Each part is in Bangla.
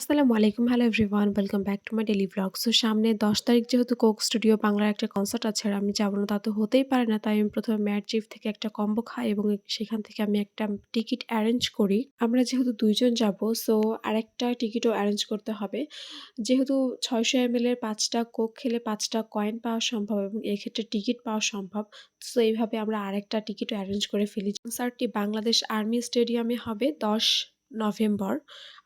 আসসালামু আলাইকুম। Hello everyone, welcome back to my daily vlog. So সামনে ১০ তারিখ যেহেতু কোক স্টুডিও বাংলার একটা কনসার্ট আছে আর আমি যাব না তা তো হতেই পারে না। তাই আমি ১ম এ ম্যাড চিফ থেকে একটা কম্বো খাই এবং সেখান থেকে আমি একটা টিকিট অ্যারেঞ্জ করি। আমরা যেহেতু ২ জন যাব, সো আরেকটা টিকিটও অ্যারেঞ্জ করতে হবে। যেহেতু ৬০০ এমএল এর ৫ টা কোক খেলে ৫ টা কয়েন পাওয়া সম্ভব এবং এক্ষেত্রে টিকিট পাওয়া সম্ভব। সো এইভাবে আমরা আরেকটা টিকিটও অ্যারেঞ্জ করে ফেলি। কনসার্টটি বাংলাদেশ আর্মি স্টেডিয়ামে হবে ১০ নভেম্বর।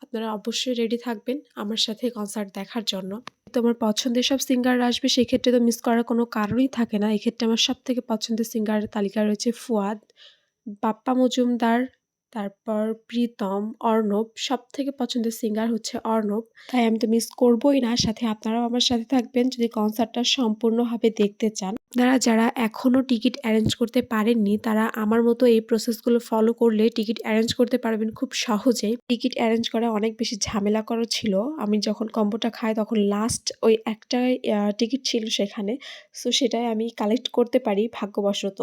আপনারা অবশ্যই রেডি থাকবেন আমার সাথে কনসার্ট দেখার জন্য। তো আমার পছন্দের সব সিঙ্গাররা আসবে, সেক্ষেত্রে তো মিস করার কোনো কারণই থাকে না। এক্ষেত্রে আমার সবথেকে পছন্দের সিঙ্গারের তালিকায় রয়েছে ফুয়াদ, বাপ্পা মজুমদার, তারপর প্রীতম, অর্ণব। সবথেকে পছন্দের সিঙ্গার হচ্ছে অর্ণব। তাই আমি তো মিস করবই না। সাথে আপনারাও আমার সাথে থাকবেন যদি কনসার্টটা সম্পূর্ণভাবে দেখতে চান। আপনারা যারা এখনো টিকিট অ্যারেঞ্জ করতে পারেননি, তারা আমার মতো এই প্রসেসগুলো ফলো করলে টিকিট অ্যারেঞ্জ করতে পারবেন খুব সহজেই। টিকিট অ্যারেঞ্জ করা অনেক বেশি ঝামেলাকর ছিল। আমি যখন কম্বোটা খাই তখন লাস্ট ওই একটাই টিকিট ছিল সেখানে। সো সেটাই আমি কালেক্ট করতে পারি ভাগ্যবশত।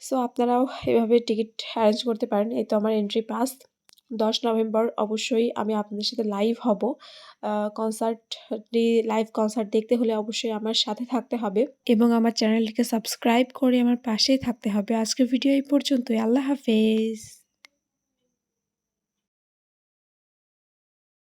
সো আপনারাও এভাবে টিকিট অ্যারেঞ্জ করতে পারেন। এই তো আমার এন্ট্রি পাস। ১০ নভেম্বর অবশ্যই আমি আপনাদের সাথে লাইভ হব। কনসার্টটি লাইভ কনসার্ট দেখতে হলে অবশ্যই আমার সাথে থাকতে হবে এবং আমার চ্যানেলটিকে সাবস্ক্রাইব করে আমার পাশেই থাকতে হবে। আজকের ভিডিও এই পর্যন্তই। আল্লাহ হাফেজ।